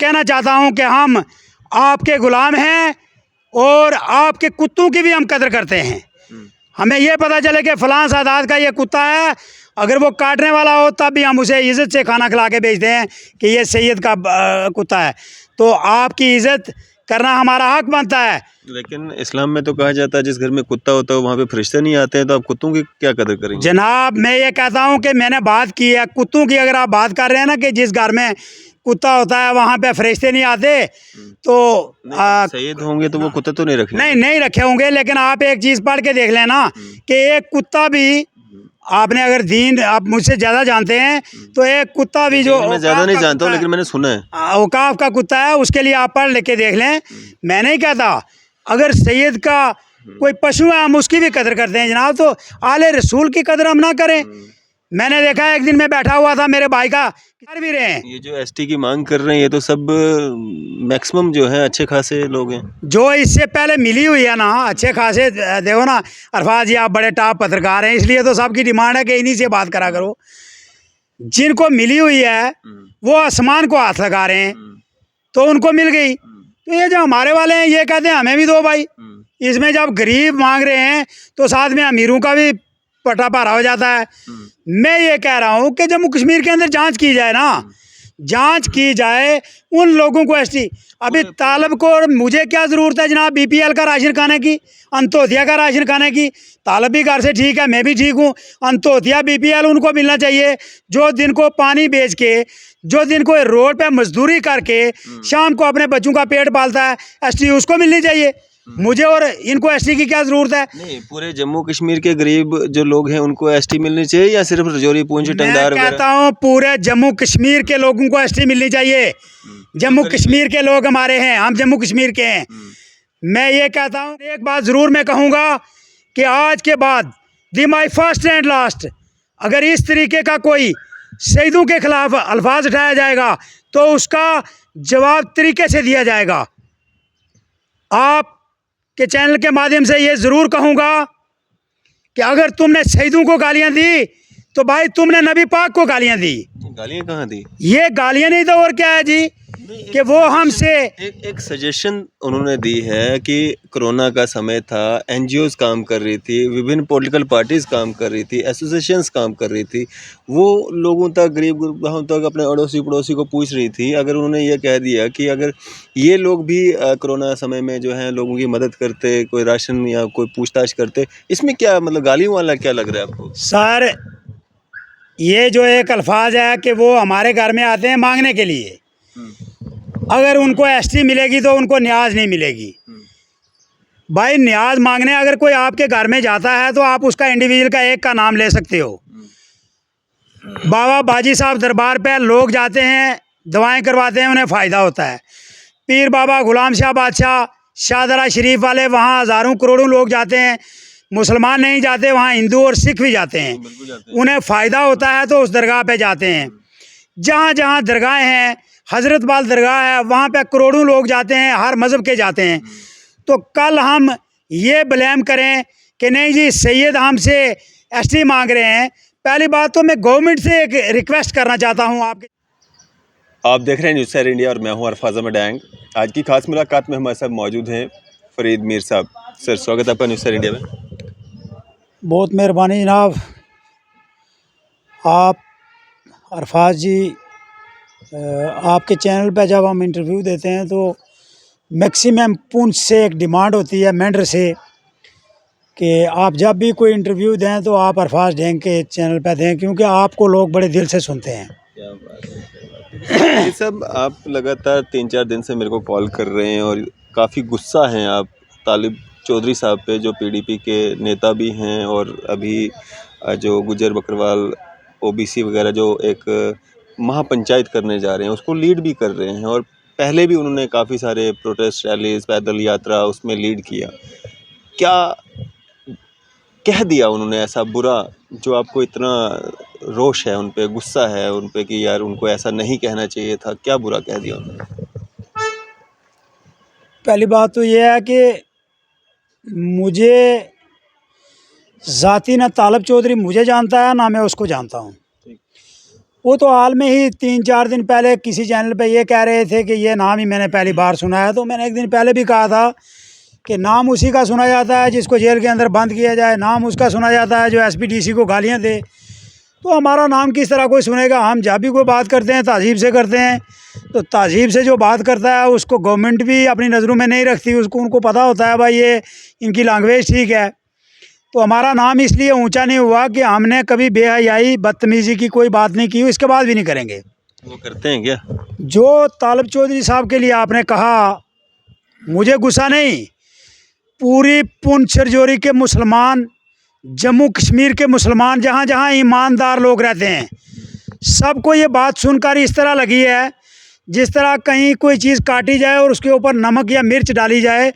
कहना चाहता हूं कि हम आपके गुलाम हैं और आपके कुत्तों की भी हम कदर करते हैं। हमें ये पता चले कि फ़लाँ सादात का ये कुत्ता है, अगर वो काटने वाला हो तब भी हम उसे इज़्ज़त से खाना खिला के भेजते हैं कि ये सैयद का कुत्ता है। तो आपकी इज़्ज़त करना हमारा हक बनता है। लेकिन इस्लाम में तो कहा जाता है जिस घर में कुत्ता होता है वहाँ पे फरिश्ते नहीं आते हैं, तो आप कुत्तों की क्या कदर करेंगे? जनाब मैं ये कहता हूँ कि मैंने बात की है कुत्तों की। अगर आप बात कर रहे हैं ना कि जिस घर में कुत्ता होता है वहाँ पे फरिश्ते नहीं आते, तो सैयद होंगे तो वो कुत्ते तो नहीं रखेंगे? नहीं रखे होंगे। लेकिन आप एक चीज़ पढ़ के देख लेना कि एक कुत्ता भी, आपने अगर दीन आप मुझसे ज़्यादा जानते हैं तो एक कुत्ता भी जो मैं ज़्यादा नहीं जानता हूँ लेकिन मैंने सुना है औकाफ का कुत्ता है, उसके लिए आप पढ़ लिख के देख लें। मैं नहीं कहता, अगर सैयद का कोई पशु है हम उसकी भी कदर करते हैं जनाब, तो आले रसूल की कदर हम ना करें? मैंने देखा एक दिन मैं बैठा हुआ था, मेरे भाई का कर भी रहे हैं। ये जो एसटी की मांग कर रहे हैं ये तो सब मैक्सिमम जो है अच्छे खासे लोग हैं जो इससे पहले मिली हुई है ना अच्छे खासे। देखो ना अरफाज जी, आप बड़े टॉप पत्रकार हैं, इसलिए तो सबकी डिमांड है कि इन्हीं से बात करा करो। जिनको मिली हुई है वो आसमान को हाथ लगा रहे हैं, तो उनको मिल गई। तो ये जो हमारे वाले हैं ये कहते हैं हमें भी दो भाई। इसमें जब गरीब मांग रहे हैं तो साथ में अमीरों का भी पटा भारा हो जाता है। मैं ये कह रहा हूँ कि जम्मू कश्मीर के अंदर जांच की जाए ना, जांच की जाए उन लोगों को। एसटी अभी तालब को और मुझे क्या ज़रूरत है जनाब बीपीएल का राशन खाने की, अंत्योदया का राशन खाने की? तालब भी घर से ठीक है, मैं भी ठीक हूँ। अंत्योदया बीपीएल उनको मिलना चाहिए जो दिन को पानी बेच के, जो दिन को रोड पे मजदूरी करके शाम को अपने बच्चों का पेट पालता है, एसटी उसको मिलनी चाहिए। मुझे और इनको एसटी की क्या जरूरत है? नहीं, पूरे जम्मू कश्मीर के गरीब जो लोग हैं उनको एसटी मिलनी चाहिए या सिर्फ रजौरी पूंछ टंगदार? मैं कहता हूँ पूरे जम्मू कश्मीर के लोगों को एसटी मिलनी चाहिए। जम्मू कश्मीर के लोग हमारे हैं, हम जम्मू कश्मीर के हैं। मैं ये कहता हूँ, एक बात ज़रूर मैं कहूँगा कि आज के बाद दी माई फर्स्ट एंड लास्ट, अगर इस तरीके का कोई शहीदों के खिलाफ अल्फाज उठाया जाएगा तो उसका जवाब तरीके से दिया जाएगा। आप के चैनल के माध्यम से ये ज़रूर कहूँगा कि अगर तुमने शहीदों को गालियाँ दी तो भाई तुमने नबी पाक को गालियाँ दी। गालियाँ कहाँ दी? ये गालियाँ नहीं तो और क्या है जी कि वो हमसे एक सजेशन उन्होंने दी है कि कोरोना का समय था, एनजीओज काम कर रही थी, विभिन्न पॉलिटिकल पार्टीज काम कर रही थी, एसोसिएशंस काम कर रही थी, वो लोगों तक, गरीब गुरबाओं तक, अपने अड़ोसी पड़ोसी को पूछ रही थी। अगर उन्होंने ये कह दिया कि अगर ये लोग भी कोरोना समय में जो है लोगों की मदद करते, कोई राशन या कोई पूछताछ करते, इसमें क्या मतलब गालियों वाला क्या लग रहा है आपको? सर ये जो एक अल्फाज है कि वो हमारे घर में आते हैं मांगने के लिए, अगर उनको एसटी मिलेगी तो उनको न्याज नहीं मिलेगी। भाई न्याज मांगने अगर कोई आपके घर में जाता है तो आप उसका इंडिविजुअल का एक का नाम ले सकते हो। बाबा बाजी साहब दरबार पे लोग जाते हैं, दवाएं करवाते हैं, उन्हें फ़ायदा होता है। पीर बाबा गुलाम शाह बादशाह शाहदरा शरीफ वाले वहाँ हज़ारों करोड़ों लोग जाते हैं। मुसलमान नहीं जाते, वहाँ हिंदू और सिख भी जाते हैं। उन्हें फ़ायदा होता है तो उस दरगाह पे जाते हैं। जहाँ जहाँ दरगाहें हैं, हज़रत बाल दरगाह है, वहाँ पे करोड़ों लोग जाते हैं, हर मज़हब के जाते हैं। तो कल हम ये ब्लेम करें कि नहीं जी सैयद हमसे एसटी मांग रहे हैं, पहली बात तो मैं गवर्नमेंट से एक रिक्वेस्ट करना चाहता हूँ। आप देख रहे हैं न्यूज़ सैर इंडिया और मैं हूँ अरफाज अहमद डैंग। आज की खास मुलाकात में हमारे साथ मौजूद हैं फरीद मीर साहब। सर स्वागत है आपका न्यूज़ सैर इंडिया में। बहुत मेहरबानी जनाब। आप अरफाज जी, आपके चैनल पे जब हम इंटरव्यू देते हैं तो मैक्सिमम पुंछ से एक डिमांड होती है मेंढर से कि आप जब भी कोई इंटरव्यू दें तो आप अरफाज डैंग के चैनल पे दें, क्योंकि आपको लोग बड़े दिल से सुनते हैं। क्या बात है। ये सब आप लगातार 3-4 दिन से मेरे को कॉल कर रहे हैं और काफ़ी गुस्सा हैं आप तालिब चौधरी साहब पे, जो पीडीपी के नेता भी हैं और अभी जो गुजर बकरवाल ओबीसी वगैरह जो एक महापंचायत करने जा रहे हैं उसको लीड भी कर रहे हैं, और पहले भी उन्होंने काफ़ी सारे प्रोटेस्ट रैलीज, पैदल यात्रा उसमें लीड किया। क्या कह दिया उन्होंने ऐसा बुरा जो आपको इतना रोष है उन पे, गुस्सा है उन पे कि यार उनको ऐसा नहीं कहना चाहिए था? क्या बुरा कह दिया उन्होंने? पहली बात तो ये है कि मुझे ज़ाती ना तालब चौधरी मुझे जानता है ना मैं उसको जानता हूँ। वो तो हाल में ही 3-4 दिन पहले किसी चैनल पे ये कह रहे थे कि ये नाम ही मैंने पहली बार सुना है। तो मैंने एक दिन पहले भी कहा था कि नाम उसी का सुना जाता है जिसको जेल के अंदर बंद किया जाए, नाम उसका सुना जाता है जो एसपीडीसी को गालियाँ दे। तो हमारा नाम किस तरह कोई सुनेगा? हम जब भी कोई बात करते हैं तहज़ीब से करते हैं। तो तहज़ीब से जो बात करता है उसको गवर्नमेंट भी अपनी नज़रों में नहीं रखती, उसको उनको पता होता है भाई ये इनकी लैंग्वेज ठीक है। तो हमारा नाम इसलिए ऊंचा नहीं हुआ कि हमने कभी बेहयाई बदतमीज़ी की कोई बात नहीं की, इसके बाद भी नहीं करेंगे। वो करते हैं क्या? जो तालिब चौधरी साहब के लिए आपने कहा, मुझे गुस्सा नहीं, पूरी पुंछ राजौरी के मुसलमान, जम्मू कश्मीर के मुसलमान, जहाँ जहाँ ईमानदार लोग रहते हैं, सबको ये बात सुनकर इस तरह लगी है जिस तरह कहीं कोई चीज़ काटी जाए और उसके ऊपर नमक या मिर्च डाली जाए,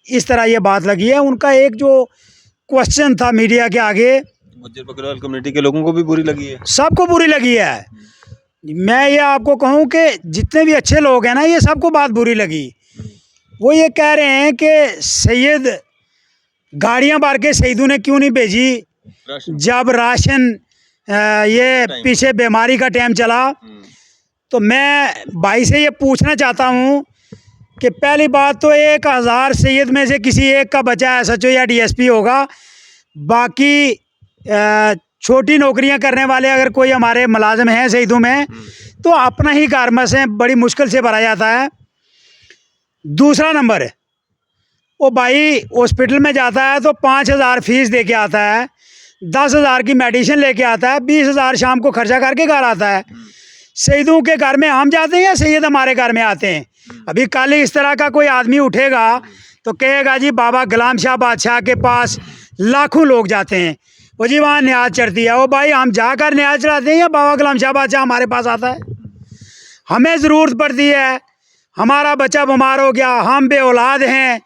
इस तरह ये बात लगी है। उनका एक जो क्वेश्चन था मीडिया के आगे, गुज्जर बकरवाल कम्युनिटी के लोगों को भी बुरी लगी है। सबको बुरी लगी है। मैं ये आपको कहूँ कि जितने भी अच्छे लोग हैं ना, ये सबको बात बुरी लगी। वो ये कह रहे हैं कि सैयद गाड़ियाँ भर के सैयदों ने क्यों नहीं भेजी जब राशन ये पीछे बीमारी का टाइम चला। तो मैं भाई से ये पूछना चाहता हूँ कि पहली बात तो 1000 सैयद में से किसी एक का बच्चा एसएचओ या डीएसपी होगा। बाकी छोटी नौकरियां करने वाले अगर कोई हमारे मुलाजिम हैं सईदों में, तो अपना ही गारमेंट्स है, बड़ी मुश्किल से भरा जाता है। दूसरा नंबर, वो भाई हॉस्पिटल में जाता है तो 5000 फीस दे के आता है, 10,000 की मेडिसिन लेके आता है, 20,000 शाम को खर्चा करके घर आता है। सईदों के घर में हम जाते हैं या सैयद हमारे घर में आते हैं? अभी कल इस तरह का कोई आदमी उठेगा तो कहेगा जी बाबा गुलाम शाह बादशाह के पास लाखों लोग जाते हैं, वो जी वहाँ न्याज चढ़ती है। वो भाई हम जाकर न्याज चढ़ाते हैं या बाबा गुलाम शाह बादशाह हमारे पास आता है? हमें ज़रूरत पड़ती है, हमारा बच्चा बीमार हो गया, हम बे औलाद हैं,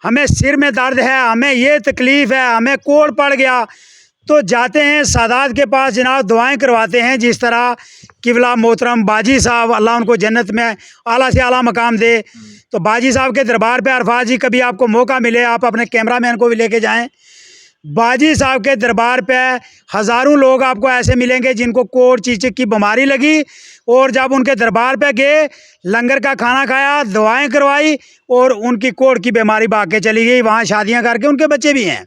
हमें सिर में दर्द है, हमें ये तकलीफ़ है, हमें कोड़ पड़ गया, तो जाते हैं सादात के पास, जनाब दुआएं करवाते हैं। जिस तरह किबला मोहतरम बाजी साहब, अल्लाह उनको जन्नत में आला से आला मकाम दे, तो बाजी साहब के दरबार पे अरफात जी कभी आपको मौका मिले आप अपने कैमरामैन को भी लेके जाएं। बाजी साहब के दरबार पे हज़ारों लोग आपको ऐसे मिलेंगे जिनको कोड़ चीचक की बीमारी लगी, और जब उनके दरबार पे गए, लंगर का खाना खाया, दुआएं करवाई और उनकी कोड़ की बीमारी भाग के चली गई। वहाँ शादियाँ करके उनके बच्चे भी हैं।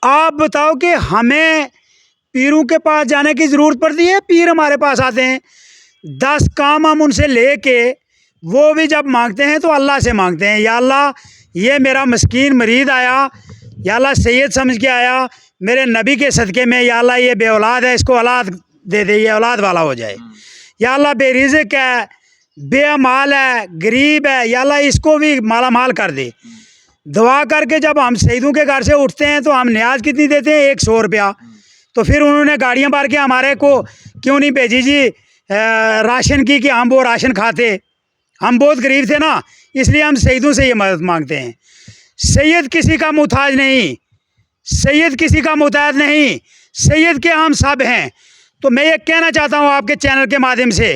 आप बताओ कि हमें पीरों के पास जाने की ज़रूरत पड़ती है? पीर हमारे पास आते हैं, 10 काम हम उनसे लेके, वो भी जब मांगते हैं तो अल्लाह से मांगते हैं, या अल्लाह ये मेरा मस्कीन मरीद आया, या अल्लाह सैयद समझ के आया मेरे नबी के सदक़े में, या अल्लाह ये बे औलाद है, इसको औलाद दे दे, ये औलाद वाला हो जाए, या अल्लाह बेरिज़्क़ है, बेअमाल है, गरीब है, या अल्लाह इसको भी माला माल कर दे। दुआ करके जब हम सईदों के घर से उठते हैं तो हम न्याज कितनी देते हैं? 100 रुपया। तो फिर उन्होंने गाड़ियाँ भर के हमारे को क्यों नहीं भेजी जी राशन की, कि हम वो राशन खाते? हम बहुत गरीब थे ना, इसलिए हम सईदों से ये मदद मांगते हैं। सैयद किसी का मुहताज नहीं, सैयद किसी का मुहताज नहीं, सैयद के हम सब हैं। तो मैं ये कहना चाहता हूँ आपके चैनल के माध्यम से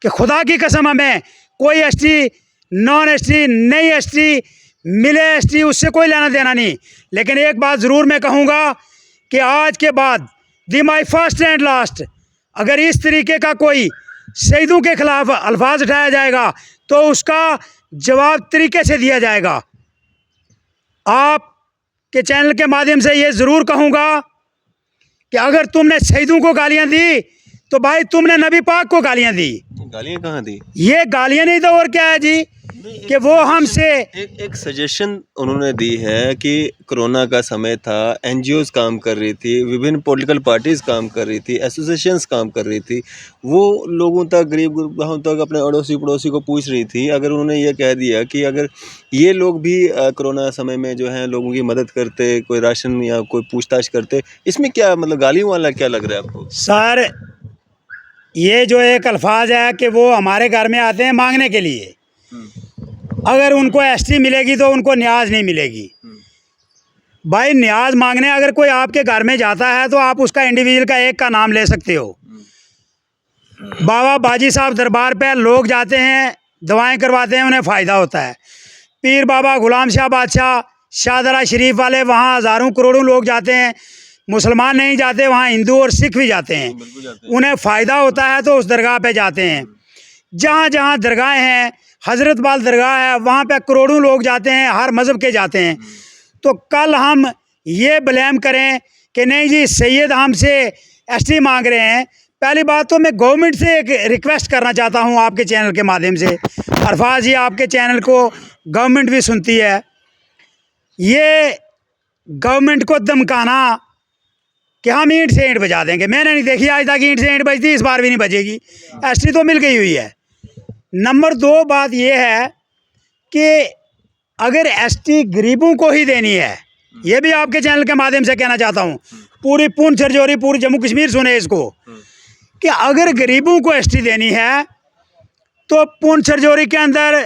कि खुदा की कसम, हमें कोई एसटी, नॉन एसटी, नई एसटी, मिले एसटी, उससे कोई लेना देना नहीं। लेकिन एक बात ज़रूर मैं कहूँगा कि आज के बाद दी माई फर्स्ट एंड लास्ट, अगर इस तरीके का कोई सईदों के ख़िलाफ़ अल्फाज उठाया जाएगा तो उसका जवाब तरीके से दिया जाएगा। आप के चैनल के माध्यम से ये ज़रूर कहूँगा कि अगर तुमने सईदों को गालियाँ दी तो भाई तुमने नबी पाक को गालियाँ दी। गालियाँ कहाँ दी? ये गालियाँ नहीं तो और क्या है जी, कि वो हमसे एक सजेशन उन्होंने दी है कि कोरोना का समय था, एनजीओज़ काम कर रही थी, विभिन्न पॉलिटिकल पार्टीज़ काम कर रही थी, एसोसिएशंस काम कर रही थी, वो लोगों तक, गरीब गुरबाओं तक, अपने अड़ोसी पड़ोसी को पूछ रही थी। अगर उन्होंने ये कह दिया कि अगर ये लोग भी कोरोना समय में जो है लोगों की मदद करते, कोई राशन या कोई पूछताछ करते, इसमें क्या मतलब गालियों वाला क्या लग रहा है आपको? सर, ये जो एक अल्फाज है कि वो हमारे घर में आते हैं मांगने के लिए, अगर उनको एसटी मिलेगी तो उनको न्याज नहीं मिलेगी। भाई न्याज मांगने अगर कोई आपके घर में जाता है तो आप उसका इंडिविजुअल का एक का नाम ले सकते हो। बाबा बाजी साहब दरबार पे लोग जाते हैं, दुआएं करवाते हैं, उन्हें फ़ायदा होता है। पीर बाबा गुलाम शाह बादशाह, शाहदरा शरीफ वाले, वहाँ हज़ारों करोड़ों लोग जाते हैं, मुसलमान नहीं जाते, वहाँ हिंदू और सिख भी जाते हैं। बिल्कुल जाते हैं। उन्हें फ़ायदा होता है तो उस दरगाह पे जाते हैं। जहाँ जहाँ दरगाहें हैं, हज़रत बाल दरगाह है, वहाँ पे करोड़ों लोग जाते हैं, हर मज़हब के जाते हैं। तो कल हम ये ब्लेम करें कि नहीं जी सैयद हमसे एसटी मांग रहे हैं, पहली बात तो मैं गवर्नमेंट से एक रिक्वेस्ट करना चाहता हूँ आपके चैनल के माध्यम से। अरफाज जी, आपके चैनल को गवर्नमेंट भी सुनती है। ये गवर्नमेंट को धमकाना कि हम ईंट से ईंट बजा देंगे, मैंने नहीं देखी आज तक ईंट से ईंट बजती, इस बार भी नहीं बजेगी। एसटी तो मिल गई हुई है। नंबर 2 बात ये है कि अगर एसटी गरीबों को ही देनी है, ये भी आपके चैनल के माध्यम से कहना चाहता हूँ, पूरी पूंछ छरजौरी पूरी जम्मू कश्मीर सुने इसको, कि अगर गरीबों को एसटी देनी है तो पूंछ छरजौरी के अंदर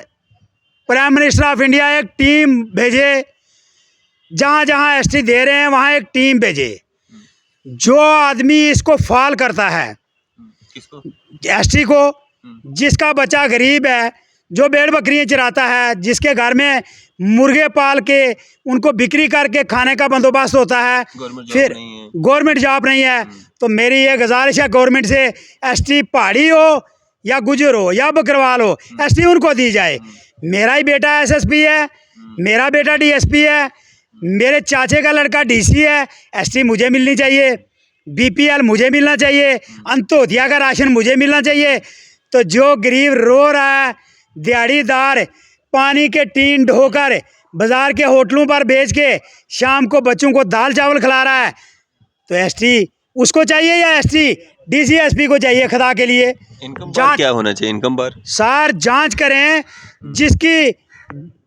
प्राइम मिनिस्टर ऑफ इंडिया एक टीम भेजे, जहाँ जहाँ एसटी दे रहे हैं वहाँ एक टीम भेजे। जो आदमी इसको फॉल करता है, किसको? एसटी को, जिसका बच्चा गरीब है, जो भेड़ बकरियाँ चराता है, जिसके घर में मुर्गे पाल के उनको बिक्री करके खाने का बंदोबस्त होता है, फिर गवर्नमेंट जॉब नहीं है, तो मेरी ये गुजारिश है गवर्नमेंट से, एसटी पहाड़ी हो या गुजर हो या बकरवाल हो, एसटी उनको दी जाए। मेरा ही बेटा एसएसपी है, मेरा बेटा डीएसपी है, मेरे चाचे का लड़का डीसी है, एसटी मुझे मिलनी चाहिए, बीपीएल मुझे मिलना चाहिए, अंत्योदया का राशन मुझे मिलना चाहिए। तो जो गरीब रो रहा है, दिहाड़ीदार पानी के टीन ढोकर बाज़ार के होटलों पर बेच के शाम को बच्चों को दाल चावल खिला रहा है, तो एसटी उसको चाहिए या एसटी डीसी एसपी को चाहिए खदा के लिए? इनकम बार क्या होना चाहिए? इनकम बार सर जांच करें, जिसकी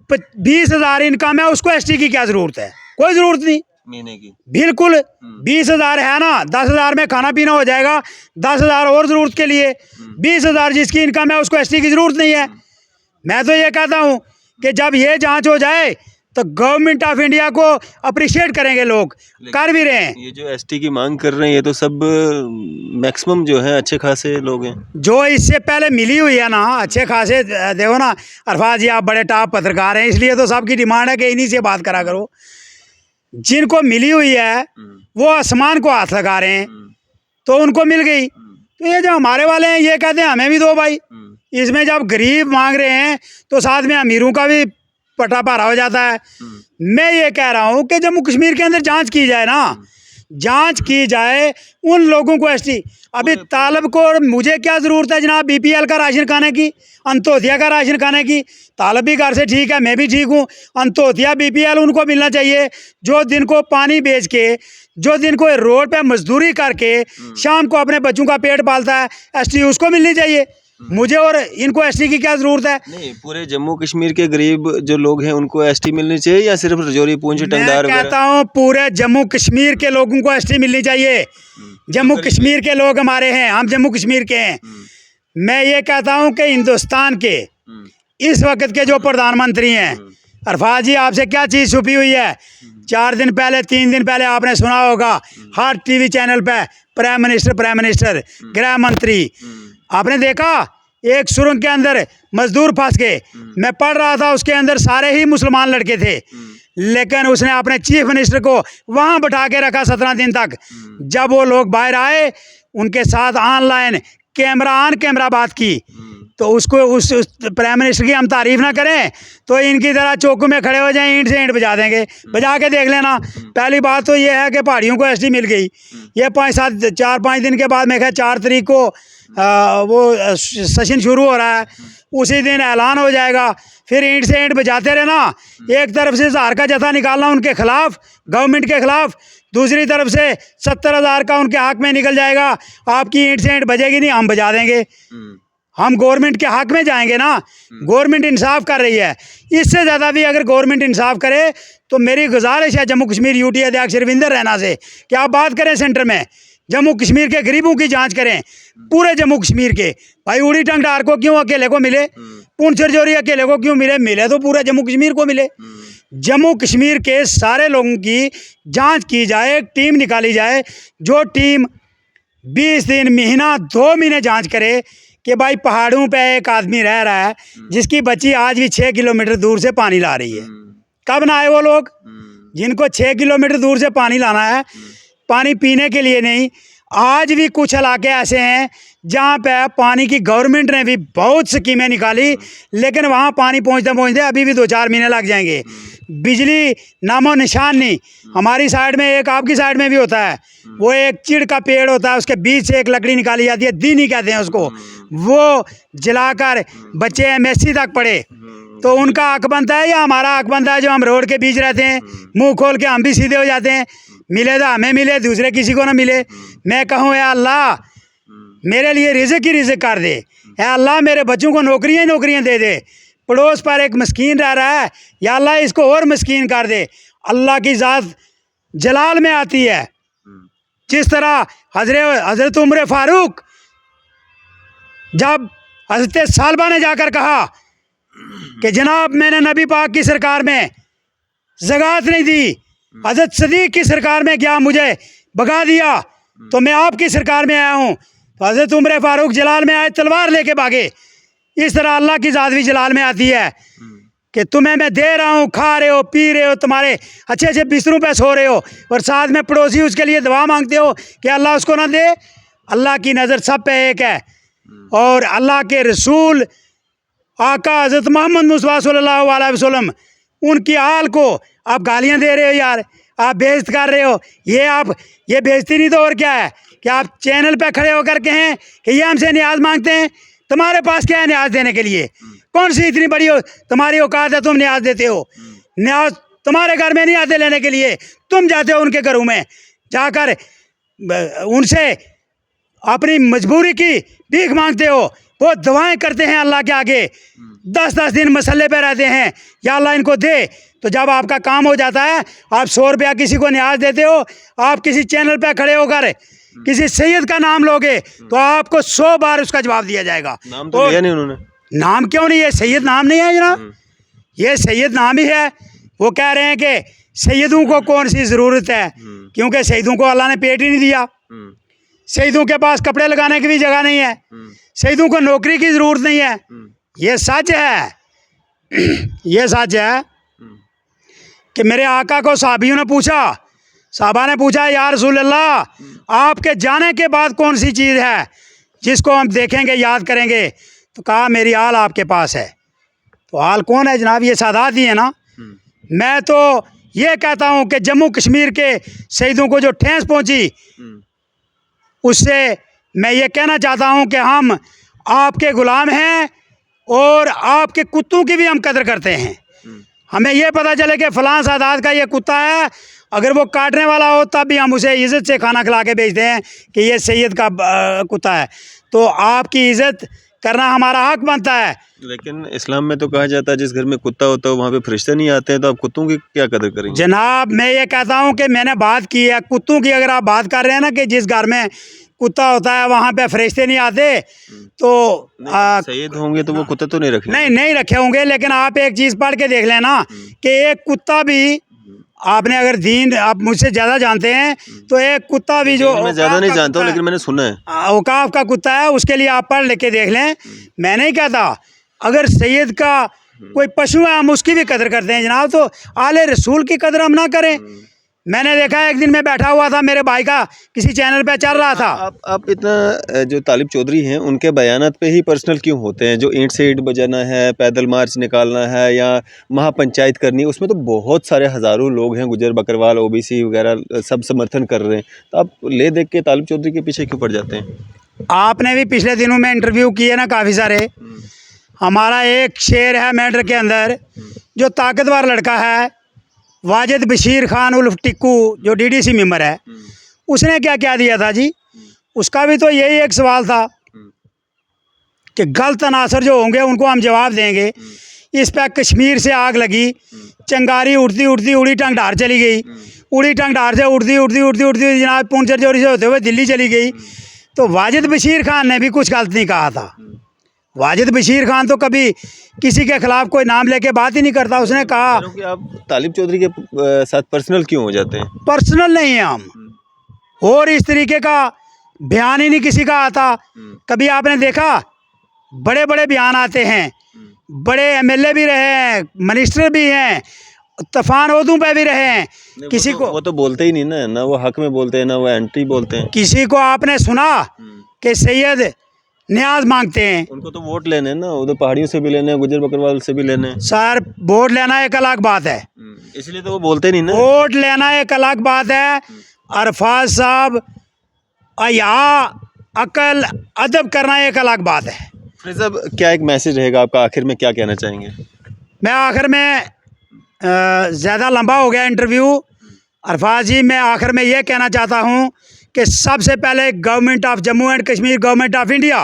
20,000 इनकम है उसको एसटी की क्या ज़रूरत है? कोई ज़रूरत नहीं महीने की। बिल्कुल। 20,000 है ना, 10,000 में खाना पीना हो जाएगा, 10,000 और ज़रूरत के लिए। 20,000 जिसकी इनकम है उसको एसटी की ज़रूरत नहीं है। मैं तो ये कहता हूँ कि जब ये जांच हो जाए तो गवर्नमेंट ऑफ इंडिया को अप्रिशिएट करेंगे, लोग कर भी रहे हैं। ये जो एसटी की मांग कर रहे हैं ये तो सब मैक्सिमम जो है अच्छे खासे लोग हैं, जो इससे पहले मिली हुई है ना अच्छे खासे। देखो ना अरफाज जी, आप बड़े टॉप पत्रकार हैं, इसलिए तो सबकी डिमांड है कि इन्हीं से बात करा करो। जिनको मिली हुई है वो आसमान को हाथ लगा रहे हैं, तो उनको मिल गई। तो ये जो हमारे वाले हैं ये कहते हैं हमें भी दो भाई। इसमें जब गरीब मांग रहे हैं तो साथ में अमीरों का भी पटा भारा हो जाता है। मैं ये कह रहा हूँ कि जम्मू कश्मीर के अंदर जांच की जाए ना, जांच की जाए, उन लोगों को एसटी। अभी तालब को और मुझे क्या ज़रूरत है जनाब बीपीएल का राशन खाने की, अंत्योदया का राशन खाने की? तालब भी घर से ठीक है, मैं भी ठीक हूँ। अंत्योदया बीपीएल उनको मिलना चाहिए जो दिन को पानी बेच के, जो दिन को रोड पे मजदूरी करके शाम को अपने बच्चों का पेट पालता है, एसटी उसको मिलनी चाहिए। मुझे और इनको एसटी की क्या ज़रूरत है? नहीं, पूरे जम्मू कश्मीर के गरीब जो लोग हैं उनको एसटी मिलनी चाहिए या सिर्फ रजौरी पूंछ टंगदार? मैं कहता हूँ पूरे जम्मू कश्मीर के लोगों को एसटी मिलनी चाहिए। जम्मू कश्मीर के लोग हमारे हैं, हम जम्मू कश्मीर के हैं। मैं ये कहता हूँ कि हिंदुस्तान के इस वक्त के जो प्रधानमंत्री हैं, अरफाज जी आपसे क्या चीज़ छुपी हुई है? 4 दिन पहले 3 दिन पहले आपने सुना होगा हर टीवी चैनल पे प्राइम मिनिस्टर गृह मंत्री, आपने देखा एक सुरंग के अंदर मजदूर फंस गए। मैं पढ़ रहा था उसके अंदर सारे ही मुसलमान लड़के थे, लेकिन उसने अपने चीफ मिनिस्टर को वहाँ बैठा के रखा 17 दिन तक। जब वो लोग बाहर आए उनके साथ ऑनलाइन कैमरा ऑन कैमरा बात की, तो उसको उस प्राइम मिनिस्टर की हम तारीफ़ ना करें तो इनकी तरह चौकों में खड़े हो जाएं, ईंट से ईंट बजा देंगे। बजा के देख लेना। पहली बात तो ये है कि पहाड़ियों को एसटी मिल गई। ये 4-5 दिन के बाद मैं कहा 4 तारीख को वो सेशन शुरू हो रहा है, उसी दिन ऐलान हो जाएगा। फिर ईंट से ईंट बजाते रहना, एक तरफ से 1000 का जथा निकालना उनके खिलाफ, गवर्नमेंट के खिलाफ, दूसरी तरफ से 70,000 का उनके हक में निकल जाएगा। आपकी ईंट से ईंट बजेगी नहीं, हम बजा देंगे। हम गवर्नमेंट के हक में जाएंगे ना। गवर्नमेंट इंसाफ कर रही है, इससे ज़्यादा भी अगर गवर्नमेंट इंसाफ करे तो मेरी गुजारिश है जम्मू कश्मीर यूटी अध्यक्ष रविंदर रैना से कि आप बात करें सेंटर में, जम्मू कश्मीर के गरीबों की जांच करें, पूरे जम्मू कश्मीर के। भाई उड़ी टंगडार को क्यों अकेले को मिले, पूंछ छरजौरी अकेले को क्यों मिले तो पूरे जम्मू कश्मीर को मिले। जम्मू कश्मीर के सारे लोगों की जांच की जाए, एक टीम निकाली जाए, जो टीम 20 दिन, महीना, 2 महीने जांच करे कि भाई पहाड़ों पे एक आदमी रह रहा है जिसकी बच्ची आज भी 6 किलोमीटर दूर से पानी ला रही है। कब ना आए वो लोग जिनको 6 किलोमीटर दूर से पानी लाना है? पानी पीने के लिए नहीं। आज भी कुछ इलाके ऐसे हैं जहाँ पे पानी की गवर्नमेंट ने भी बहुत स्कीमें निकाली, लेकिन वहाँ पानी पहुँचते पहुँचते अभी भी 2-4 महीने लग जाएंगे। बिजली नामो निशान नहीं। हमारी साइड में, एक आपकी साइड में भी होता है, वो एक चिड़ का पेड़ होता है, उसके बीच से एक लकड़ी निकाली जाती है, दीनी कहते हैं उसको, वो जलाकर बच्चे एमएससी तक पढ़े। तो उनका हक बनता है या हमारा हक बनता है जो हम रोड के बीच रहते हैं, मुंह खोल के हम भी सीधे हो जाते हैं, मिले तो हमें मिले, दूसरे किसी को ना मिले। मैं कहूँ या अल्लाह मेरे लिए रिज़्क़ ही रिज़्क़ कर दे, या अल्लाह मेरे बच्चों को नौकरियाँ ही नौकरियाँ दे दे। पड़ोस पर एक मस्कीन रह रहा है, या अल्लाह इसको और मस्कीन कर दे। अल्लाह की ज़ात जलाल में आती है। जिस तरह हज़रत उमर फ़ारूक, जब हज़रत सालबा ने जाकर कहा कि जनाब मैंने नबी पाक की सरकार में ज़कात नहीं दी, हज़रत सदीक़ की सरकार में क्या मुझे भगा दिया, तो मैं आपकी सरकार में आया हूँ। तो हज़रत उमर फ़ारूक जलाल में आए, तलवार लेके भागे। इस तरह अल्लाह की ज़ात भी जलाल में आती है कि तुम्हें मैं दे रहा हूँ, खा रहे हो, पी रहे हो, तुम्हारे अच्छे अच्छे बिस्तरों पे सो रहे हो, और साथ में पड़ोसी उसके लिए दुआ मांगते हो कि अल्लाह उसको ना दे। अल्लाह की नज़र सब पे एक है, और अल्लाह के रसूल आका हज़रत मोहम्मद मुस्तफ़ा सल्लल्लाहु अलैहि वसल्लम, उनकी आल को आप गालियाँ दे रहे हो यार, आप बेइज्जत कर रहे हो। ये बेइज्जती नहीं तो और क्या है कि आप चैनल पे खड़े होकर कहें कि ये हमसे न्याज मांगते हैं। तुम्हारे पास क्या है न्याज देने के लिए? कौन सी इतनी बड़ी तुम्हारी औकात है तुम न्याज देते हो? न्याज तुम्हारे घर में नहीं आते लेने के लिए, तुम जाते हो उनके घरों में, जाकर उनसे अपनी मजबूरी की भीख मांगते हो। वो दुआएं करते हैं अल्लाह के आगे, 10-10 दिन मसल्ले पे रहते हैं, या अल्लाह इनको दे। तो जब आपका काम हो जाता है, आप 100 रुपया किसी को न्याज देते हो, आप किसी चैनल पे खड़े होकर किसी सैयद का नाम लोगे तो आपको 100 बार उसका जवाब दिया जाएगा। नाम तो लिया नहीं उन्होंने। नाम क्यों नहीं है? सैयद नाम नहीं है जनाब, ये सैयद नाम ही है। वो कह रहे हैं कि सैयदों को कौन सी ज़रूरत है, क्योंकि सैयदों को अल्लाह ने पेट ही नहीं दिया। सैयदों के पास कपड़े लगाने की भी जगह नहीं है, सैयदों को नौकरी की ज़रूरत नहीं है। ये सच है, ये सच है कि मेरे आका को साहबियों ने पूछा, साहबा ने पूछा या रसूल अल्लाह, आपके जाने के बाद कौन सी चीज़ है जिसको हम देखेंगे, याद करेंगे? तो कहा मेरी आल आपके पास है। तो आल कौन है जनाब? ये सादात ही है ना। मैं तो ये कहता हूँ कि जम्मू कश्मीर के शहीदों को जो ठेस पहुँची, उससे मैं ये कहना चाहता हूँ कि हम आपके ग़ुलाम हैं, और आपके कुत्तों की भी हम कदर करते हैं। हमें ये पता चले कि फ़लाँ सादात का ये कुत्ता है, अगर वो काटने वाला हो तब भी हम उसे इज़्ज़त से खाना खिला के भेजते हैं कि ये सैयद का कुत्ता है। तो आपकी इज़्ज़त करना हमारा हक बनता है। लेकिन इस्लाम में तो कहा जाता है जिस घर में कुत्ता होता है वहाँ पे फरिश्ते नहीं आते हैं, तो आप कुत्तों की क्या कदर करेंगे? जनाब मैं ये कहता हूँ कि मैंने बात की है कुत्तों की। अगर आप बात कर रहे हैं ना कि जिस घर में कुत्ता होता है वहाँ पे फरिश्ते नहीं आते, तो सैयद होंगे तो वो कुत्ते तो नहीं रखे? नहीं रखे होंगे, लेकिन आप एक चीज़ पढ़ के देख लेना कि एक कुत्ता भी, आपने अगर दीन आप मुझसे ज़्यादा जानते हैं, तो एक कुत्ता भी जो, मैं ज़्यादा नहीं जानता हूँ लेकिन मैंने सुना है, औकाफ का कुत्ता है, उसके लिए आप पढ़ लिख के देख लें। मैं नहीं कहता, अगर सैयद का कोई पशु है हम उसकी भी कदर करते हैं जनाब, तो आले रसूल की कदर हम ना करें? मैंने देखा एक दिन मैं बैठा हुआ था, मेरे भाई का किसी चैनल पे चल रहा था। आप इतना जो तालिब चौधरी हैं उनके बयानात पे ही पर्सनल क्यों होते हैं? जो ईंट से ईंट बजाना है, पैदल मार्च निकालना है, या महापंचायत करनी है, उसमें तो बहुत सारे हज़ारों लोग हैं, गुजर बकरवाल ओबीसी वगैरह सब समर्थन कर रहे हैं, तो आप ले देख के तालिब चौधरी के पीछे क्यों पड़ जाते हैं? आपने भी पिछले दिनों में इंटरव्यू किए ना काफ़ी सारे। हमारा एक शेर है मैटर के अंदर, जो ताकतवर लड़का है वाजिद बशीर खान उल्फ टिक्कू, जो डीडीसी मेंबर है, उसने क्या क्या दिया था जी? उसका भी तो यही एक सवाल था कि गलत अनासर जो होंगे उनको हम जवाब देंगे। इस पर कश्मीर से आग लगी, चंगारी उड़ती उड़ती उड़ी टंगडार चली गई, उड़ी टंगडार से उड़ती जनाब पुंछ रजौरी से होते हुए दिल्ली चली गई। तो वाजिद बशीर खान ने भी कुछ गलत नहीं कहा था। वाजिद बशीर खान तो कभी किसी के खिलाफ कोई नाम लेके बात ही नहीं करता। उसने कहा कि आप तालिब चौधरी के साथ पर्सनल क्यों हो जाते हैं? पर्सनल नहीं है हम, और इस तरीके का बयान ही नहीं किसी का आता। कभी आपने देखा बड़े बड़े बयान आते हैं, बड़े एमएलए भी रहे हैं, मिनिस्टर भी हैं, तूफान उर्दू पे भी रहे हैं। नहीं, किसी को वो तो बोलते ही नहीं ना, ना वो हक में बोलते हैं ना वो एंटी बोलते हैं। किसी को आपने सुना कि सैयद न्याज मांगते हैं? उनको तो वोट लेने हैं ना, उधर पहाड़ियों से भी लेने हैं, गुजर बकरवाल से भी लेने हैं। सर वोट लेना एक अलग बात है, इसलिए तो वो बोलते नहीं ना। वोट लेना एक अलग बात है। अरफाज साहब या अकल अदब करना एक अलग बात है। फिर साहब क्या एक मैसेज रहेगा आपका, आखिर में क्या कहना चाहेंगे? मैं आखिर में ज़्यादा लंबा हो गया इंटरव्यू। अरफाज जी, मैं आखिर में ये कहना चाहता हूँ कि सबसे पहले government of Jammu and Kashmir, government of India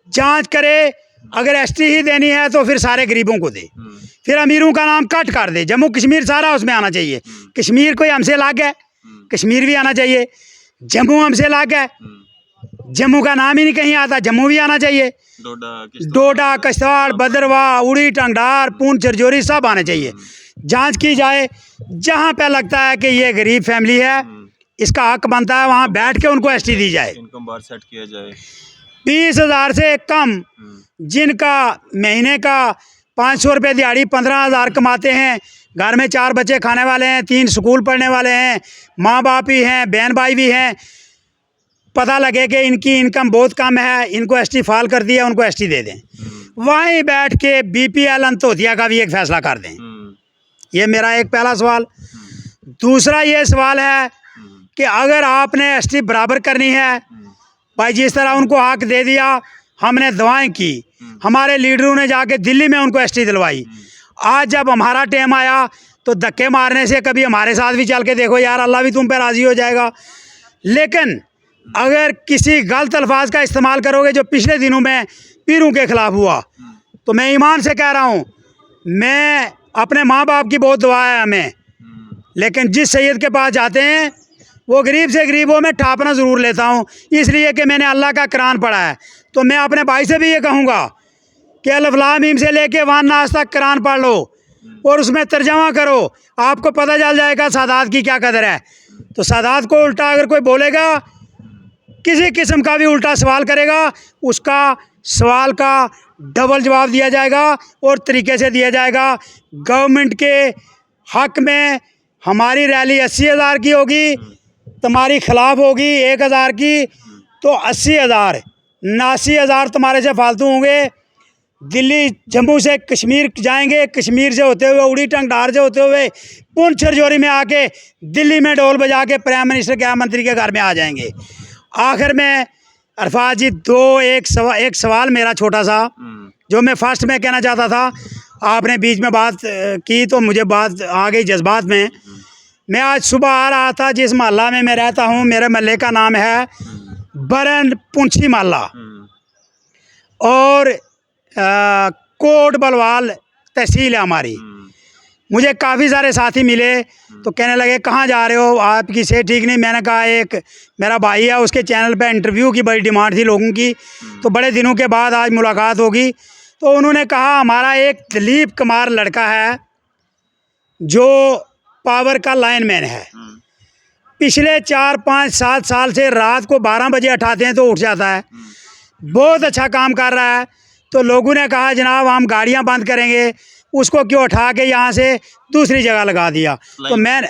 जांच करे। अगर एसटी ही देनी है तो फिर सारे गरीबों को दे, फिर अमीरों का नाम कट कर दे। जम्मू कश्मीर सारा उसमें आना चाहिए। कश्मीर कोई हमसे अलग है, कश्मीर भी आना चाहिए। जम्मू हमसे अलग है, जम्मू का नाम ही नहीं कहीं आता, जम्मू भी आना चाहिए। डोडा, किश्तवाड़, भद्रवाह, उड़ी, टंगडार, पूंछ, राजौरी सब आने चाहिए। जांच की जाए, जहाँ पे लगता है कि ये गरीब फैमिली है, इसका हक बनता है, वहाँ बैठ के उनको एसटी दी जाए। इनकम बार सेट किया जाए। 20,000 से कम जिनका महीने का 500 रुपये दिहाड़ी, 15,000 कमाते हैं, घर में 4 बच्चे खाने वाले हैं, 3 स्कूल पढ़ने वाले हैं, माँ बाप भी हैं, बहन भाई भी हैं, पता लगे कि इनकी इनकम बहुत कम है, इनको एसटी फाल कर दिया, उनको एसटी दे दें। वहीं बैठ के बीपीएल अंत्योदया का भी एक फैसला कर दें। ये मेरा एक पहला सवाल। दूसरा ये सवाल है कि अगर आपने एसटी बराबर करनी है, भाई जिस तरह उनको हक दे दिया, हमने दुआएं की, हमारे लीडरों ने जाके दिल्ली में उनको एसटी दिलवाई। आज जब हमारा टाइम आया तो धक्के मारने से कभी हमारे साथ भी चल के देखो यार, अल्लाह भी तुम पे राज़ी हो जाएगा। लेकिन अगर किसी गलत अल्फाज का इस्तेमाल करोगे, जो पिछले दिनों में पीरों के ख़िलाफ़ हुआ, तो मैं ईमान से कह रहा हूँ, मैं अपने माँ बाप की बहुत दुआ है हमें, लेकिन जिस सैयद के पास जाते हैं वो गरीब से गरीबों में ठापना ज़रूर लेता हूँ, इसलिए कि मैंने अल्लाह का कुरान पढ़ा है। तो मैं अपने भाई से भी ये कहूँगा कि अलिफ लाम मीम से लेके वान नास तक कुरान पढ़ लो और उसमें तर्जमा करो, आपको पता चल जाएगा सादात की क्या कदर है। तो सादात को उल्टा अगर कोई बोलेगा, किसी किस्म का भी उल्टा सवाल करेगा, उसका सवाल का डबल जवाब दिया जाएगा और तरीके से दिया जाएगा। गवर्नमेंट के हक में हमारी रैली 80,000 की होगी, तुम्हारी खिलाफ होगी 1,000 की, तो 80,000, 79,000 तुम्हारे से फालतू होंगे। दिल्ली जम्मू से कश्मीर जाएंगे, कश्मीर से होते हुए उड़ी टंगडार से होते हुए पुंछ राजौरी में आके दिल्ली में ढोल बजा के प्राइम मिनिस्टर गृह मंत्री के घर में आ जाएंगे। आखिर में अरफाज जी, एक सवाल मेरा छोटा सा, जो मैं फर्स्ट में कहना चाहता था, आपने बीच में बात की तो मुझे बात आ गई जज्बात में। मैं आज सुबह आ रहा था, जिस मोहल्ला में मैं रहता हूँ, मेरे मोहल्ले का नाम है बरन पुंछी मोहल्ला, और कोट बलवाल तहसील है हमारी। मुझे काफ़ी सारे साथी मिले तो कहने लगे कहाँ जा रहे हो, आपकी सेहत ठीक नहीं। मैंने कहा एक मेरा भाई है, उसके चैनल पे इंटरव्यू की बड़ी डिमांड थी लोगों की, तो बड़े दिनों के बाद आज मुलाकात होगी। तो उन्होंने कहा हमारा एक दिलीप कुमार लड़का है जो पावर का लाइनमैन है, पिछले 4, 5, 7 साल से रात को 12 बजे उठाते हैं तो उठ जाता है, बहुत अच्छा काम कर रहा है। तो लोगों ने कहा जनाब हम गाड़ियां बंद करेंगे, उसको क्यों उठा के यहाँ से दूसरी जगह लगा दिया। तो मैंने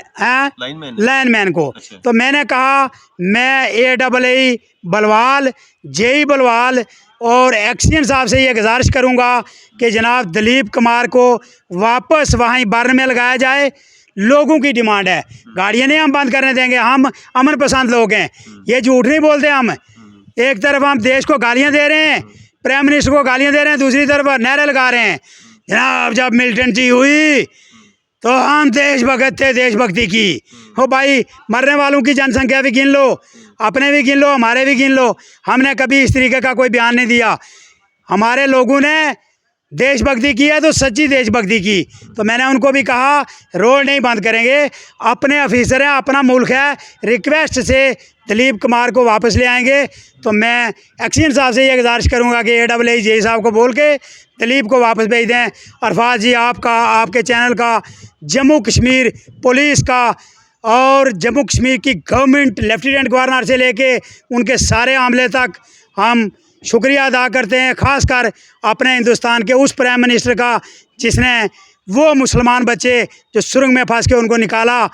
लाइनमैन को, अच्छा। तो मैंने कहा मैं AAA बलवाल, JE बलवाल और एक्सीडेंट साहब से ये गुजारिश करूँगा कि जनाब दिलीप कुमार को वापस वहीं बर्न में लगाया जाए। लोगों की डिमांड है, गाड़ियाँ नहीं हम बंद करने देंगे, हम अमन पसंद लोग हैं, ये झूठ नहीं बोलते हम। एक तरफ हम देश को गालियाँ दे रहे हैं, प्राइम मिनिस्टर को गालियाँ दे रहे हैं, दूसरी तरफ नारे लगा रहे हैं जनाब जब मिलिटेंसी हुई तो हम देशभक्त थे, देशभक्ति की। हो भाई, मरने वालों की जनसंख्या भी गिन लो, अपने भी गिन लो, हमारे भी गिन लो। हमने कभी इस तरीके का कोई बयान नहीं दिया। हमारे लोगों ने देशभक्ति की है तो सच्ची देशभक्ति की। तो मैंने उनको भी कहा रोड नहीं बंद करेंगे, अपने ऑफिसर हैं, अपना मुल्क है, रिक्वेस्ट से दिलीप कुमार को वापस ले आएंगे। तो मैं एक्सीडेंट साहब से ये गुजारिश करूंगा कि AAA JE साहब को बोल के दिलीप को वापस भेज दें। अरफाज जी, आपका, आपके चैनल का, जम्मू कश्मीर पुलिस का और जम्मू कश्मीर की गवर्नमेंट, लेफ्टिनेंट गवर्नर से लेके उनके सारे अमले तक हम शुक्रिया अदा करते हैं, ख़ासकर अपने हिंदुस्तान के उस प्राइम मिनिस्टर का जिसने वो मुसलमान बच्चे जो सुरंग में फंस के उनको निकाला,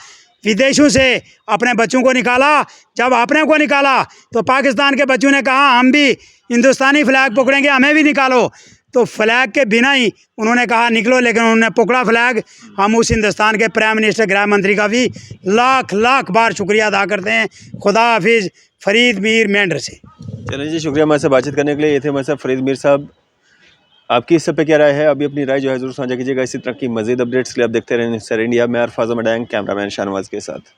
विदेशों से अपने बच्चों को निकाला। जब अपने को निकाला तो पाकिस्तान के बच्चों ने कहा हम भी हिंदुस्तानी फ्लैग पकड़ेंगे, हमें भी निकालो। तो फ्लैग के बिना ही उन्होंने कहा निकलो, लेकिन उन्होंने पकड़ा फ्लैग। हम उस हिंदुस्तान के प्राइम मिनिस्टर, गृह मंत्री का भी लाख लाख बार शुक्रिया अदा करते हैं। खुदा हाफिज़। फरीद मीर मेंढर से। चलिए जी, शुक्रिया हमारे से बातचीत करने के लिए। ये थे हमारे साथ फरीद मीर साहब। आपकी इस सब पे क्या राय है? अभी अपनी राय जो है ज़रूर साझा कीजिएगा। इसी तरह की मज़ीद अपडेट्स के लिए आप देखते रहें न्यूज़ इंडिया में। अरफाज़ मडैंग, कैमरामैन शाहनवाज के साथ।